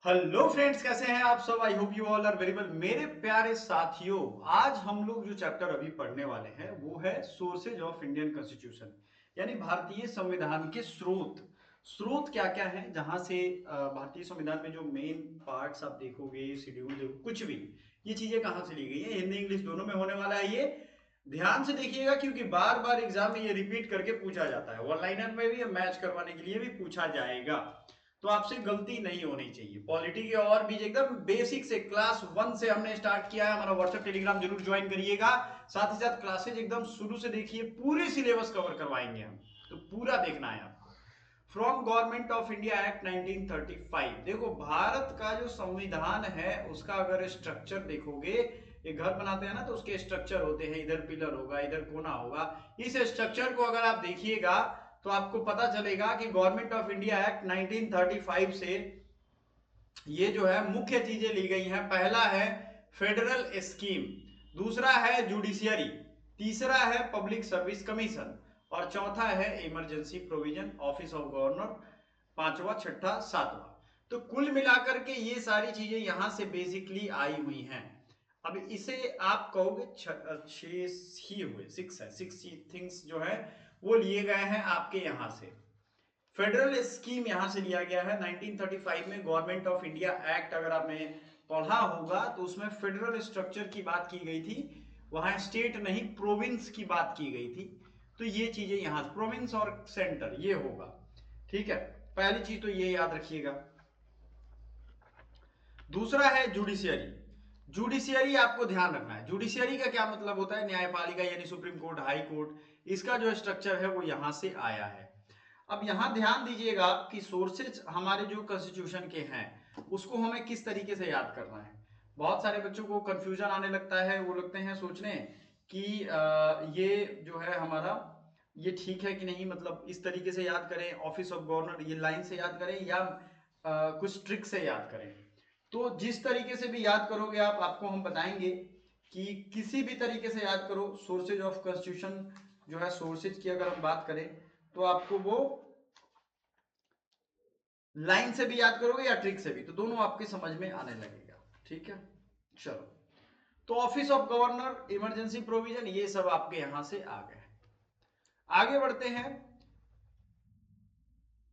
Hello friends, कैसे हैं आप सब। I hope you all are very well. मेरे प्यारे साथियों, आज हम लोग जो चैप्टर अभी पढ़ने वाले हैं वो है सोर्सेज ऑफ इंडियन कॉन्स्टिट्यूशन, यानी भारतीय संविधान के स्रोत। स्रोत क्या क्या है, जहां से भारतीय संविधान में जो मेन पार्ट्स आप देखोगे, शेड्यूल देखो, कुछ भी ये चीजें कहाँ से ली गई है। हिंदी इंग्लिश दोनों में होने वाला है। ये ध्यान से देखिएगा क्योंकि बार बार एग्जाम में ये रिपीट करके पूछा जाता है। वन लाइनर में भी मैच करवाने के लिए भी पूछा जाएगा, तो आपसे गलती नहीं होनी चाहिए। पॉलिटी के और भी एकदम बेसिक से क्लास 1 से हमने स्टार्ट किया है। हमारा व्हाट्सएप टेलीग्राम जरूर ज्वाइन करिएगा। साथ ही साथ क्लासेज एकदम शुरू से देखिए, पूरे सिलेबस कवर करवाएंगे हम, तो पूरा देखना है आपको। From government of India act 1935। देखो, भारत का जो संविधान है उसका अगर स्ट्रक्चर देखोगे, ये घर बनाते हैं ना तो उसके स्ट्रक्चर होते हैं, इधर पिलर होगा, इधर कोना होगा। इस स्ट्रक्चर को अगर आप देखिएगा तो आपको पता चलेगा कि गवर्नमेंट ऑफ इंडिया एक्ट 1935 से ये जो है मुख्य चीजें ली गई हैं। पहला है फेडरल स्कीम, दूसरा है जुडिशियरी, तीसरा है पब्लिक सर्विस कमीशन और चौथा है emergency provision office of governor, पांचवा छठा सातवां। तो कुल मिलाकर के ये सारी चीजें यहां से बेसिकली आई हुई हैं। अब इसे आप कहोगे छह ही हुए, सिक्स है, सिक्स थिंग्स जो है वो लिए गए हैं आपके यहां से। फेडरल स्कीम यहां से लिया गया है 1935 में। गवर्नमेंट ऑफ इंडिया एक्ट अगर आपने पढ़ा होगा तो उसमें फेडरल स्ट्रक्चर की बात की गई थी, वहां स्टेट नहीं प्रोविंस की बात की गई थी। तो ये चीजें यहां प्रोविंस और सेंटर ये होगा। ठीक है, पहली चीज तो ये याद रखिएगा। दूसरा है जुडिशियरी। जुडिशियरी आपको ध्यान रखना है, जुडिशियरी का क्या मतलब होता है। न्यायपालिका यानी सुप्रीम कोर्ट, हाई कोर्ट, इसका जो स्ट्रक्चर है वो यहां से आया है। अब यहां ध्यान दीजिएगा कि सोर्सेज हमारे जो कॉन्स्टिट्यूशन के हैं उसको हमें किस तरीके से याद करना है। बहुत सारे बच्चों को कंफ्यूजन आने लगता है, वो लगते हैं सोचने कि ये जो है हमारा ये ठीक है कि नहीं, मतलब इस तरीके से याद करें, ऑफिस ऑफ गवर्नर ये लाइन से याद करें या कुछ ट्रिक से याद करें। तो जिस तरीके से भी याद करोगे आप, आपको हम बताएंगे कि किसी भी तरीके से याद करो। सोर्सेज ऑफ कॉन्स्टिट्यूशन जो है, सोर्सेज की अगर हम बात करें तो आपको वो लाइन से भी याद करोगे या ट्रिक से भी, तो दोनों आपके समझ में आने लगेगा। ठीक है, चलो। तो office of governor, emergency provision, ये सब आपके यहां से आ गए। आगे बढ़ते हैं।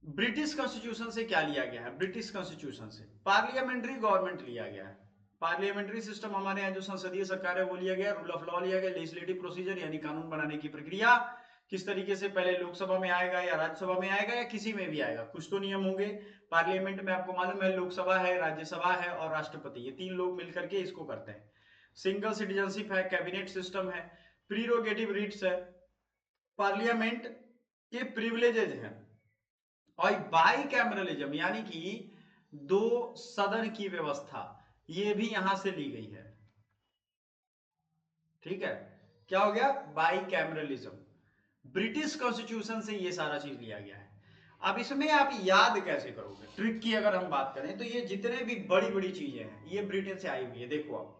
ब्रिटिश कॉन्स्टिट्यूशन से क्या लिया गया है। ब्रिटिश कॉन्स्टिट्यूशन से पार्लियामेंट्री गवर्नमेंट लिया गया है। पार्लियामेंट्री सिस्टम हमारे यहाँ जो संसदीय सरकार है वो लिया गया, रूल ऑफ लॉ लिया गया, लेजिस्लेटिव प्रोसीजर यानी कानून बनाने की प्रक्रिया किस तरीके से, पहले लोकसभा में आएगा या राज्यसभा में आएगा या किसी में भी आएगा, कुछ तो नियम होंगे। पार्लियामेंट में आपको मालूम है लोकसभा है, राज्यसभा है और राष्ट्रपति, ये तीन लोग मिलकर के इसको करते हैं। सिंगल सिटीजनशिप है, कैबिनेट सिस्टम है, प्रीरोगेटिव रिट्स है, पार्लियामेंट के प्रिविलेजेज हैं, और बाई कैमरलिज्म यानी कि दो सदन की व्यवस्था, ये भी यहां से ली गई है। ठीक है, क्या हो गया, बाई कैमरलिज्म। ब्रिटिश कॉन्स्टिट्यूशन से ये सारा चीज लिया गया है। अब इसमें आप याद कैसे करोगे, ट्रिक की अगर हम बात करें तो ये जितने भी बड़ी बड़ी चीजें हैं ये ब्रिटेन से आई हुई है। देखो आप,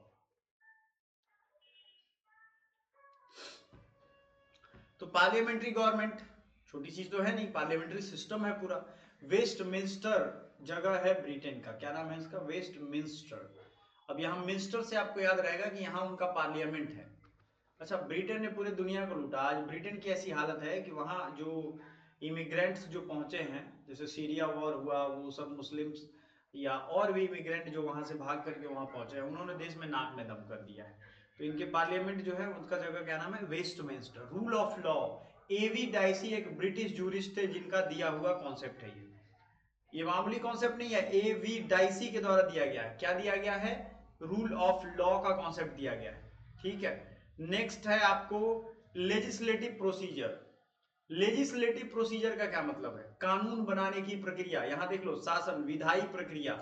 तो पार्लियामेंट्री गवर्नमेंट छोटी चीज तो है नहीं, पार्लियामेंट्री सिस्टम है पूरा। वेस्टमिंस्टर जगह है ब्रिटेन का, क्या नाम है इसका, वेस्टमिंस्टर। अब यहां मिंस्टर से आपको याद रहेगा कि यहां उनका पार्लियामेंट है। अच्छा, ब्रिटेन ने पूरे दुनिया को लूटा। आज ब्रिटेन की ऐसी हालत है कि वहां जो इमिग्रेंट्स जो पहुंचे हैं, जैसे सीरिया वॉर हुआ, वो सब मुस्लिम्स या और भी इमिग्रेंट जो वहां से भाग करके वहां पहुंचे हैं, उन्होंने देश में नाक में दम कर दिया है। तो इनके पार्लियामेंट जो है उनका जगह क्या नाम है, Westminster. Rule of law, A V Dicey एक ब्रिटिश जूरिस्ट थे जिनका दिया हुआ कॉन्सेप्ट है ये मामूली कॉन्सेप्ट नहीं है। एवी डाइसी के द्वारा दिया गया है, क्या दिया गया है, रूल ऑफ लॉ का कॉन्सेप्ट दिया गया है। ठीक है, नेक्स्ट है आपको लेजिस्लेटिव प्रोसीजर। लेजिस्लेटिव प्रोसीजर का क्या मतलब है, कानून बनाने की प्रक्रिया। यहां देख लो, शासन विधायी प्रक्रिया,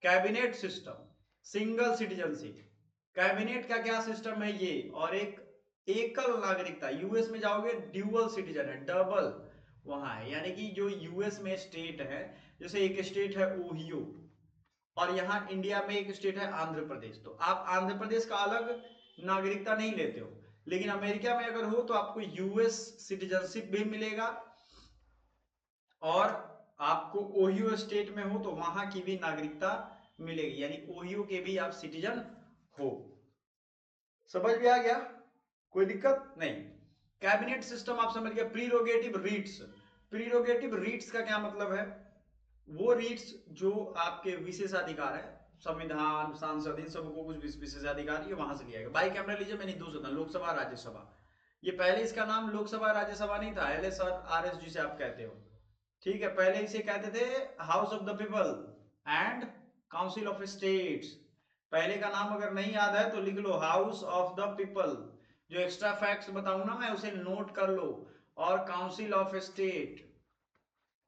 cabinet system, single citizenship. Cabinet का क्या सिस्टम है ये, और एक एकल नागरिकता। यूएस में जाओगे ड्यूअल सिटीजन है, डबल वहां है, यानी कि जो यूएस में स्टेट है, जैसे एक स्टेट है ओहियो और यहाँ इंडिया में एक स्टेट है आंध्र प्रदेश, तो आप आंध्र प्रदेश का अलग नागरिकता नहीं लेते हो, लेकिन अमेरिका में अगर हो तो आपको यूएस सिटीजनशिप भी मिलेगा, और आपको ओहियो स्टेट में हो तो वहां की भी नागरिकता मिलेगी, यानी ओहियो के भी आप सिटीजन हो। समझ में आ गया, कोई दिक्कत नहीं। कैबिनेट सिस्टम आप समझ गए। प्रीरोगेटिव रीट्स, प्रीरोगेटिव रीट्स का क्या मतलब है? वो रीट्स जो आपके विशेषाधिकार है, संविधान, सांसद, इन सबको कुछ विशेषाधिकार, ये वहां से लिया गया। बाई कैमरा लीजिए, मैंने दो सदन, लोकसभा राज्यसभा। ये पहले इसका नाम लोकसभा राज्यसभा नहीं था, LSRS जिसे आप कहते हो, ठीक है। पहले इसे कहते थे house of the people and council of states. पहले का नाम अगर नहीं याद है तो लिख लो, हाउस ऑफ द पीपल। जो एक्स्ट्रा फैक्ट्स बताऊं ना मैं, उसे नोट कर लो। और काउंसिल ऑफ स्टेट।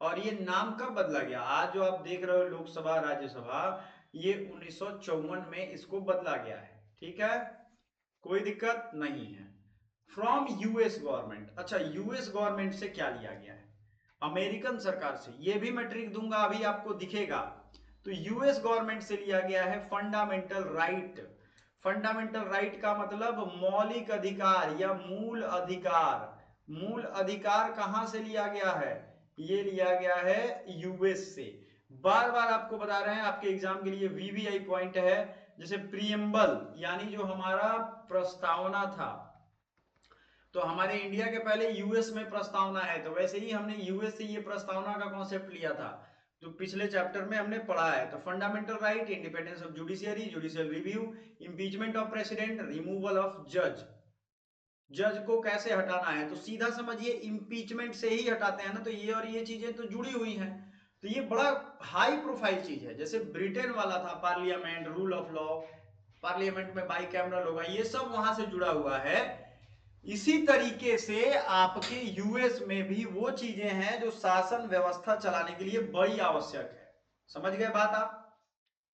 और ये नाम कब बदला गया? आज जो आप देख रहे हो लोकसभा राज्यसभा, ये 1954 में इसको बदला गया है, ठीक है, कोई दिक्कत नहीं है। फ्रॉम यूएस गवर्नमेंट, अच्छा यूएस गवर्नमेंट से क्या लिया गया है? अमेरिकन सरकार से, ये भी मैं ट्रिक दूंगा अभी आपको दिखेगा। तो यूएस गवर्नमेंट से लिया गया है फंडामेंटल राइट। फंडामेंटल राइट का मतलब मौलिक अधिकार या मूल अधिकार। मूल अधिकार कहां से लिया गया है? ये लिया गया है यूएस से। बार बार आपको बता रहे हैं, आपके एग्जाम के लिए वीवीआई पॉइंट है। जैसे प्रियम्बल, यानी जो हमारा प्रस्तावना था, तो हमारे इंडिया के पहले यूएस में प्रस्तावना है, तो वैसे ही हमने यूएस से ये प्रस्तावना का कॉन्सेप्ट लिया था, जो पिछले चैप्टर में हमने पढ़ा है। तो fundamental right, independence of judiciary, judicial review, impeachment of president, removal of जज। जज को कैसे हटाना है, तो सीधा समझिए इंपीचमेंट से ही हटाते हैं ना, तो ये और ये चीजें तो जुड़ी हुई हैं। तो ये बड़ा हाई प्रोफाइल चीज है। जैसे ब्रिटेन वाला था parliament, rule of law, parliament में बाई कैमरा होगा, ये सब वहां से जुड़ा हुआ है। इसी तरीके से आपके यूएस में भी वो चीजें हैं जो शासन व्यवस्था चलाने के लिए बड़ी आवश्यक है। समझ गए बात आप?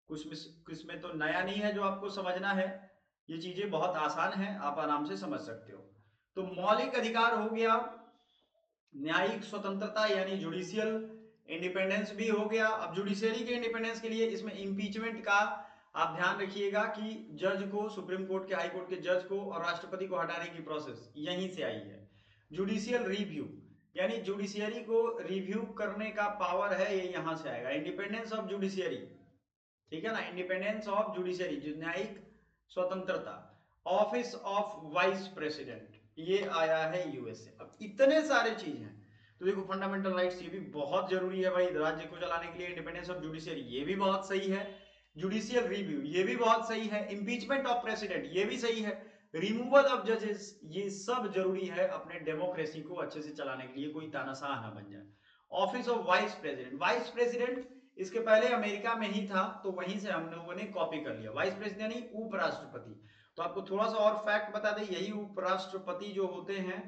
कुछ में तो नया नहीं है जो आपको समझना है, ये चीजें बहुत आसान है, आप आराम से समझ सकते हो। तो मौलिक अधिकार हो गया, न्यायिक स्वतंत्रता यानी जुडिशियल इंडिपेंडेंस भी हो गया। अब जुडिशियरी के इंडिपेंडेंस के लिए इसमें इंपीचमेंट का आप ध्यान रखिएगा कि जज को, सुप्रीम कोर्ट के, हाई कोर्ट के जज को और राष्ट्रपति को हटाने की प्रोसेस यहीं से आई है। जुडिशियल रिव्यू, यानी जुडिशियरी को रिव्यू करने का पावर है, ये यहां से आएगा। इंडिपेंडेंस ऑफ जुडिशियरी, ठीक है ना, इंडिपेंडेंस ऑफ जुडिशियरी, न्यायिक स्वतंत्रता। ऑफिस ऑफ वाइस प्रेसिडेंट, ये आया है यूएस से। अब इतने सारे चीज हैं, तो देखो फंडामेंटल राइट्स ये भी बहुत जरूरी है भाई राज्य को चलाने के लिए। इंडिपेंडेंस ऑफ जुडिशियरी ये भी बहुत सही है। जुडिशियल रिव्यू ये भी बहुत सही है। इंपीचमेंट ऑफ प्रेसिडेंट ये भी सही है। रिमूवल ऑफ जजेस, ये सब जरूरी है अपने डेमोक्रेसी को अच्छे से चलाने के लिए, कोई तानाशाह ना बन जाए। Office of vice president, vice president इसके पहले अमेरिका में ही था, तो वहीं से हम लोगों ने कॉपी कर लिया। वाइस प्रेसिडेंट यानी उपराष्ट्रपति। तो आपको थोड़ा सा और फैक्ट बता दें, यही उपराष्ट्रपति जो होते हैं,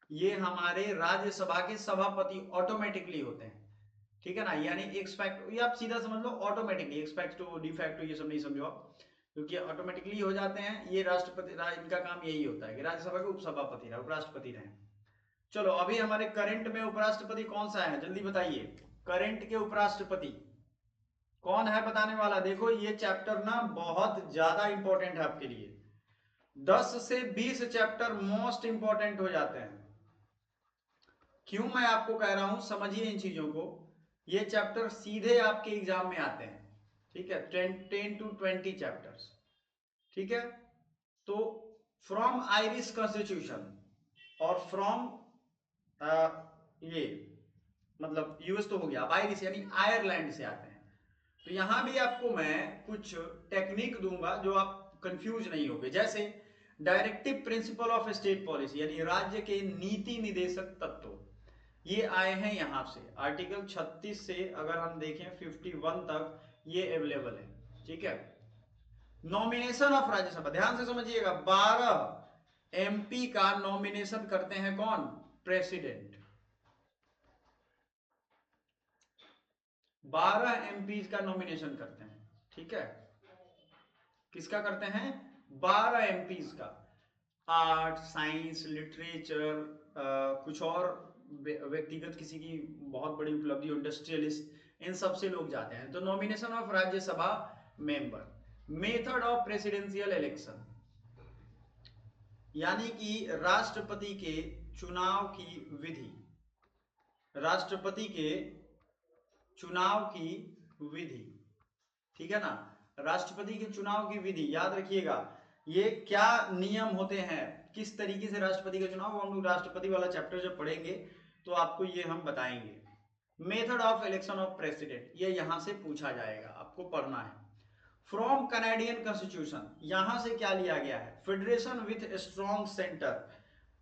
ये हमारे राज्यसभा के सभापति ऑटोमेटिकली होते हैं, ठीक है ना। यानी एक्सपेक्ट, ये आप सीधा समझ लो ऑटोमेटिकली, एक्सपेक्टो डिफेक्टो ये सब नहीं समझो आप, क्योंकि ऑटोमेटिकली हो जाते हैं। ये राष्ट्रपति, इनका काम यही होता है कि राज्यसभा के उपसभापति रहे, उपराष्ट्रपति रहे। चलो अभी हमारे करंट में उपराष्ट्रपति कौन सा है, जल्दी बताइए। करंट के उपराष्ट्रपति कौन है बताने वाला? देखो ये चैप्टर ना बहुत ज्यादा इंपॉर्टेंट है आपके लिए। 10 से 20 चैप्टर मोस्ट इंपॉर्टेंट हो जाते हैं। क्यों मैं आपको कह रहा हूं, समझिए इन चीजों को। ये चैप्टर सीधे आपके एग्जाम में आते हैं, ठीक है, 10 to 20 चैप्टर्स, ठीक है। तो फ्रॉम आयरिश कॉन्स्टिट्यूशन और फ्रॉम ये मतलब यूएस तो हो गया, अब आयरिश यानी आयरलैंड से आते हैं। तो यहां भी आपको मैं कुछ टेक्निक दूंगा जो आप कंफ्यूज नहीं होगे। जैसे directive principle of state policy, यानी राज्य के नीति निदेशक तत्व, ये आए हैं यहां से। आर्टिकल 36 से अगर हम देखें 51 तक ये अवेलेबल है, ठीक है। नॉमिनेशन ऑफ राज्यसभा, ध्यान से समझिएगा, 12 एमपी का नॉमिनेशन करते हैं कौन? प्रेसिडेंट। 12 एमपी का नॉमिनेशन करते हैं, ठीक है। किसका करते हैं? 12 एमपी का। आर्ट, साइंस, लिटरेचर, कुछ और व्यक्तिगत किसी की बहुत बड़ी उपलब्धि, इंडस्ट्रियलिस्ट, इन सब से लोग जाते हैं। तो nomination of Rajya Sabha member. Method of presidential election, यानी कि राष्ट्रपति के चुनाव की विधि, राष्ट्रपति के चुनाव की विधि, ठीक है ना। राष्ट्रपति के चुनाव की विधि याद रखिएगा, ये क्या नियम होते हैं, किस तरीके से राष्ट्रपति का चुनाव, हम लोग राष्ट्रपति वाला चैप्टर जब पढ़ेंगे तो आपको ये हम बताएंगे। Method of election of president, ये यहां से पूछा जाएगा, आपको पढ़ना है। फ्रॉम कनेडियन कॉन्स्टिट्यूशन, यहां से क्या लिया गया है, फेडरेशन विथ स्ट्रॉन्ग सेंटर।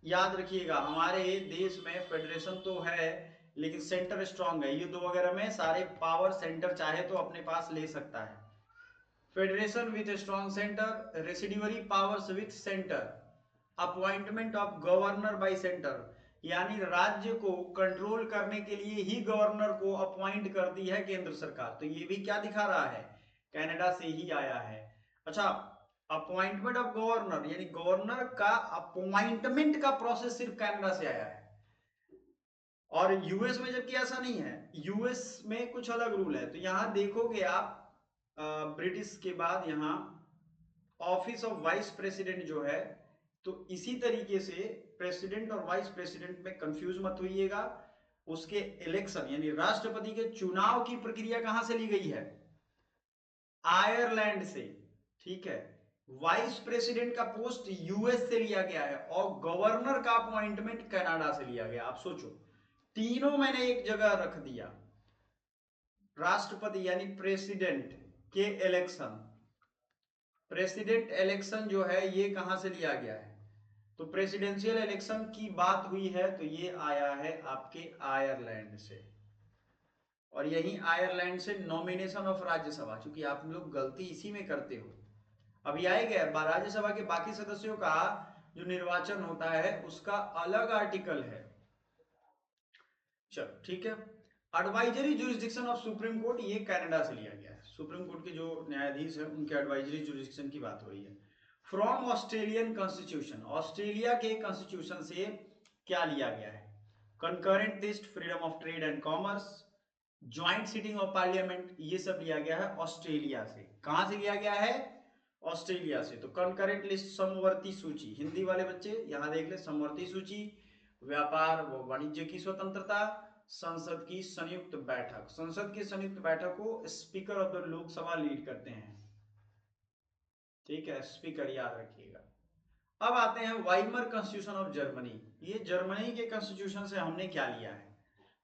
याद रखिएगा हमारे देश में फेडरेशन तो है लेकिन सेंटर स्ट्रॉन्ग है, युद्ध वगैरह में सारे पावर सेंटर चाहे तो अपने पास ले सकता है। Federation with strong centre, residuary powers with centre, appointment of governor by centre, यानी राज्य को कंट्रोल करने के लिए ही गवर्नर को अपॉइंट करती है केंद्र सरकार। तो ये भी क्या दिखा रहा है, कनाडा से ही आया है। अच्छा, अपॉइंटमेंट ऑफ गवर्नर यानी गवर्नर का अपॉइंटमेंट का प्रोसेस सिर्फ कनाडा से आया है, और यूएस में जबकि ऐसा नहीं है, यूएस में कुछ अलग रूल है। तो यहां देखोगे आप ब्रिटिश के बाद यहाँ ऑफिस ऑफ वाइस प्रेसिडेंट जो है, तो इसी तरीके से प्रेसिडेंट और वाइस प्रेसिडेंट में कंफ्यूज मत होइएगा। उसके इलेक्शन यानी राष्ट्रपति के चुनाव की प्रक्रिया कहां से ली गई है, आयरलैंड से, ठीक है। वाइस प्रेसिडेंट का पोस्ट यूएस से लिया गया है और गवर्नर का अपॉइंटमेंट कनाडा से लिया गया। आप सोचो, तीनों मैंने एक जगह रख दिया। राष्ट्रपति यानी प्रेसिडेंट के इलेक्शन, प्रेसिडेंट इलेक्शन जो है ये कहां से लिया गया है, तो प्रेसिडेंशियल इलेक्शन की बात हुई है तो ये आया है आपके आयरलैंड से। और यही आयरलैंड से नॉमिनेशन ऑफ राज्यसभा, क्योंकि आप लोग गलती इसी में करते हो। अभी आएगा राज्यसभा के बाकी सदस्यों का जो निर्वाचन होता है उसका अलग आर्टिकल है। चलो ठीक है। Advisory jurisdiction of supreme court, ये कनाडा से लिया गया है। सुप्रीम कोर्ट के जो न्यायाधीश है उनके एडवाइजरी जुरिस्डिक्शन की बात हो रही है। फ्रॉम ऑस्ट्रेलियन कॉन्स्टिट्यूशन, ऑस्ट्रेलिया के कॉन्स्टिट्यूशन से क्या लिया गया है, concurrent test, freedom of trade and commerce, joint sitting of parliament, ये सब लिया गया है ऑस्ट्रेलिया से। कहां से लिया गया है, ऑस्ट्रेलिया से। तो कंकरेंट लिस्ट, समवर्ती सूची, हिंदी वाले बच्चे यहां देख ले, समवर्ती सूची, व्यापार व वाणिज्य की स्वतंत्रता, संसद की संयुक्त बैठक, संसद की संयुक्त बैठक को speaker of the Lok Sabha lead करते हैं, ठीक है, स्पीकर याद रखिएगा। अब आते हैं वाइमर कॉन्स्टिट्यूशन ऑफ जर्मनी, ये जर्मनी के कॉन्स्टिट्यूशन से हमने क्या लिया है,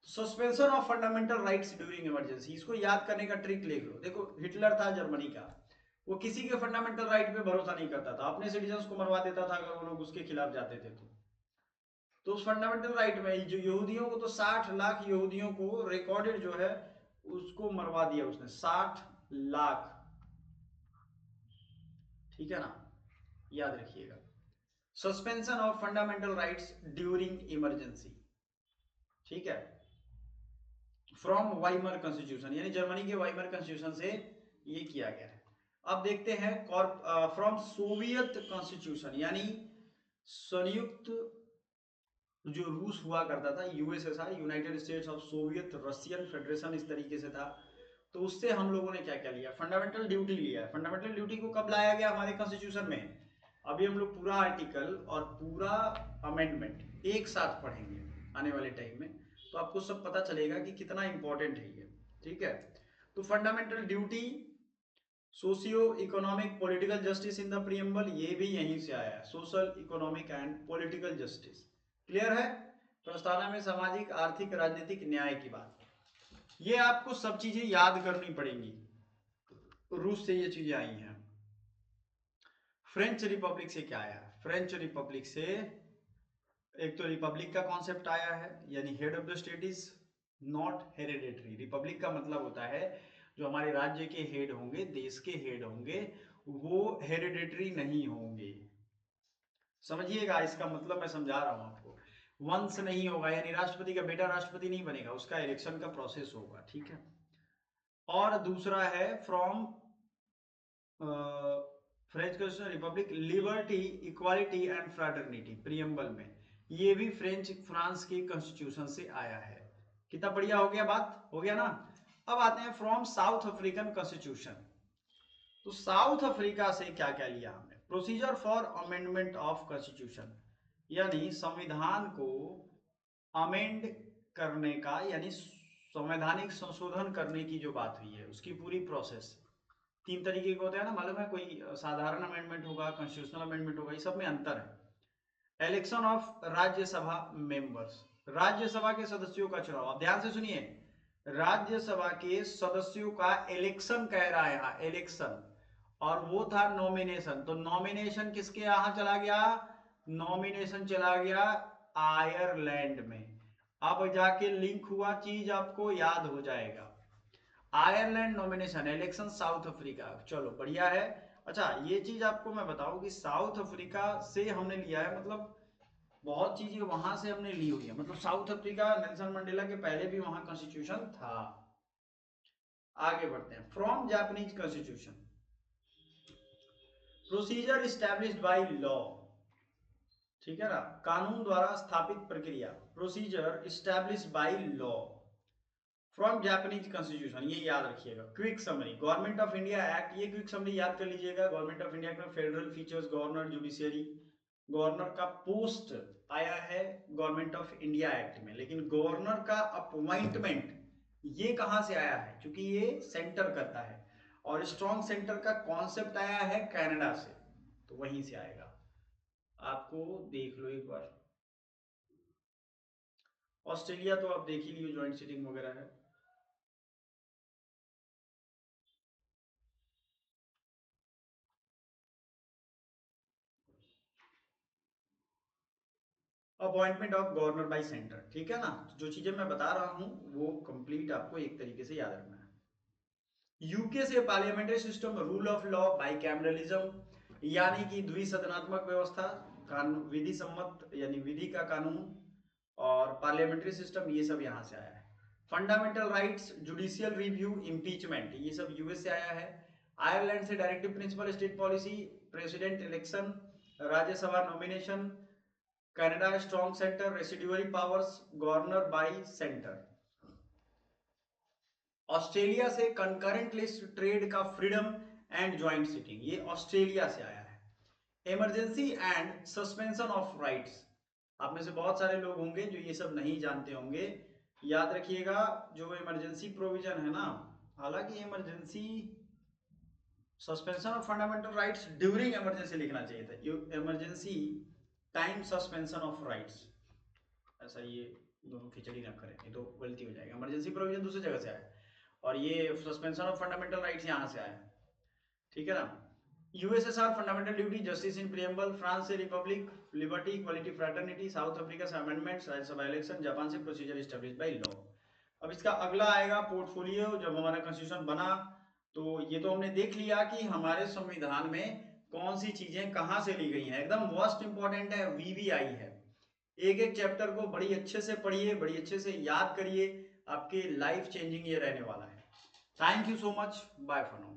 suspension of fundamental rights during emergency. इसको याद करने का ट्रिक लिख लो। देखो हिटलर था जर्मनी का, वो किसी के फंडामेंटल राइट पे भरोसा नहीं करता था, अपने सिटीजन्स को मरवा देता था अगर वो लोग उसके खिलाफ जाते थे तो उस फंडामेंटल राइट में जो यहूदियों को, तो 60 लाख यहूदियों को रिकॉर्डेड जो है उसको मरवा दिया उसने, 60 लाख, ठीक है ना, याद रखिएगा। Suspension of fundamental rights during emergency, ठीक है, फ्रॉम वाइमर कॉन्स्टिट्यूशन, यानी जर्मनी के वाइमर कॉन्स्टिट्यूशन से ये किया गया है। अब देखते हैं फ्रॉम सोवियत कॉन्स्टिट्यूशन, यानी संयुक्त जो रूस हुआ करता था, USSR, United states of Soviet Russian federation, इस तरीके से था। तो उससे हम लोगों ने क्या क्या लिया, फंडामेंटल ड्यूटी लिया। फंडामेंटल ड्यूटी को कब लाया गया हमारे कॉन्स्टिट्यूशन में, अभी हम लोग पूरा आर्टिकल और पूरा अमेंडमेंट एक साथ पढ़ेंगे आने वाले टाइम में, तो आपको सब पता चलेगा कि कितना इंपॉर्टेंट है ये, ठीक है। तो fundamental duty, socio economic political justice in the preamble, ये भी यहीं से आया है, social economic and political justice, clear है। प्रस्तावना में सामाजिक आर्थिक राजनीतिक न्याय की बात, ये आपको सब चीजें याद करनी पड़ेंगी, रूस से ये चीजें आई हैं। फ्रेंच रिपब्लिक से क्या आया, फ्रेंच रिपब्लिक से एक तो रिपब्लिक का कॉन्सेप्ट आया है, यानी head of the state is not hereditary. Republic का मतलब होता है जो हमारे राज्य के हेड होंगे, देश के हेड होंगे, वो हेरिडेटरी नहीं होंगे। समझिएगा इसका मतलब, मैं समझा रहा हूं आपको, वंश नहीं होगा, यानी राष्ट्रपति का बेटा राष्ट्रपति नहीं बनेगा, उसका इलेक्शन का प्रोसेस होगा, ठीक है। और दूसरा है from French constitution Republic, liberty, equality and fraternity, preamble में, ये भी फ्रांस के कॉन्स्टिट्यूशन से आया है। कितना बढ़िया हो गया, बात हो गया ना। अब आते हैं फ्रॉम साउथ अफ्रीकन कॉन्स्टिट्यूशन। तो साउथ अफ्रीका से क्या क्या लिया हमने, procedure for amendment of constitution, यानी संविधान को अमेंड करने का, यानी संवैधानिक संशोधन करने की जो बात हुई है उसकी पूरी प्रोसेस, तीन तरीके के होते हैं ना, मालूम है? कोई साधारण अमेंडमेंट होगा, कॉन्स्टिट्यूशनल अमेंडमेंट होगा, ये सब में अंतर है। Election of Rajya Sabha members, Rajya Sabha के सदस्यों का चुनाव। अब ध्यान से सुनिए, राज्यसभा के सदस्यों का इलेक्शन कह रहा है यहाँ, इलेक्शन, और वो था नॉमिनेशन। तो नॉमिनेशन किसके यहां चला गया? नॉमिनेशन चला गया आयरलैंड में। अब जाके लिंक हुआ, चीज आपको याद हो जाएगा। Ireland nomination, election south Africa. चलो बढ़िया है। अच्छा ये चीज आपको मैं बताऊं कि साउथ अफ्रीका से हमने लिया है, मतलब बहुत चीजें वहां से हमने ली हुई है। मतलब साउथ अफ्रीका नेल्सन मंडेला के पहले भी वहां कॉन्स्टिट्यूशन था। आगे बढ़ते हैं। From Japanese constitution, procedure established by law, ठीक है ना, कानून द्वारा स्थापित प्रक्रिया, procedure established by law from Japanese constitution, ये याद रखिएगा। Quick summary, government of India act, ये क्विक समरी याद कर लीजिएगा। गवर्नमेंट ऑफ इंडिया में federal features, governor, judiciary, governor का पोस्ट आया है गवर्नमेंट ऑफ इंडिया एक्ट में, लेकिन गवर्नर का अपॉइंटमेंट ये कहां से आया है? क्योंकि ये सेंटर करता है, और स्ट्रॉन्ग सेंटर का कॉन्सेप्ट आया है कनाडा से, तो वहीं से आएगा। आपको देख लो एक बार, ऑस्ट्रेलिया तो आप देख ही लियो, ज्वाइंट सिटिंग वगैरह है। Appointment of governor by centre, ठीक है ना। जो चीजें मैं बता रहा हूं वो कंप्लीट आपको एक तरीके से याद रखना है। यूके से parliamentary system, rule of law, bicameralism यानी कि द्विसदनात्मक व्यवस्था, कानून विधि सम्मत यानी विधि का कानून, और पार्लियामेंट्री सिस्टम, ये सब यहां से आया है। Fundamental rights, judicial review, impeachment, ये सब यूएस से आया है। आयरलैंड से directive principle state policy, president election, Rajya Sabha nomination, Canada strong centre, residuary powers, governor by centre. Australia से कंकरेंट लिस्ट, ट्रेड का फ्रीडम एंड ज्वाइंट सिटिंग, ये ऑस्ट्रेलिया से आया है। Emergency and suspension of rights, आप में से बहुत सारे लोग होंगे जो ये सब नहीं जानते होंगे, याद रखिएगा। जो इमरजेंसी प्रोविजन है ना, हालांकि emergency suspension of fundamental rights during emergency लिखना चाहिए था, emergency time suspension of rights, ऐसा ये दोनों खिचड़ी ना करें, ये तो गलती हो जाएगी। इमरजेंसी प्रोविजन दूसरी जगह से आया, और ये सस्पेंशन ऑफ फंडामेंटल राइट्स यहाँ से आया, ठीक है ना। USSR fundamental duty, justice in preamble, France से republic, liberty, equality, fraternity, South Africa से अमेंडमेंट्स, राज्यसभा इलेक्शन, जापान से प्रोसीजर एस्टेब्लिश्ड बाय लॉ। अब इसका अगला आएगा पोर्टफोलियो। जब हमारा कॉन्स्टिट्यूशन बना तो ये तो हमने देख लिया कि हमारे संविधान में कौन सी चीजें कहां से ली गई हैं, एकदम मोस्ट इंपॉर्टेंट है, वीवीआई है। एक एक चैप्टर को बड़ी अच्छे से पढ़िए, बड़ी अच्छे से याद करिए, आपके लाइफ चेंजिंग ये रहने वाला है। Thank you so much, bye for now.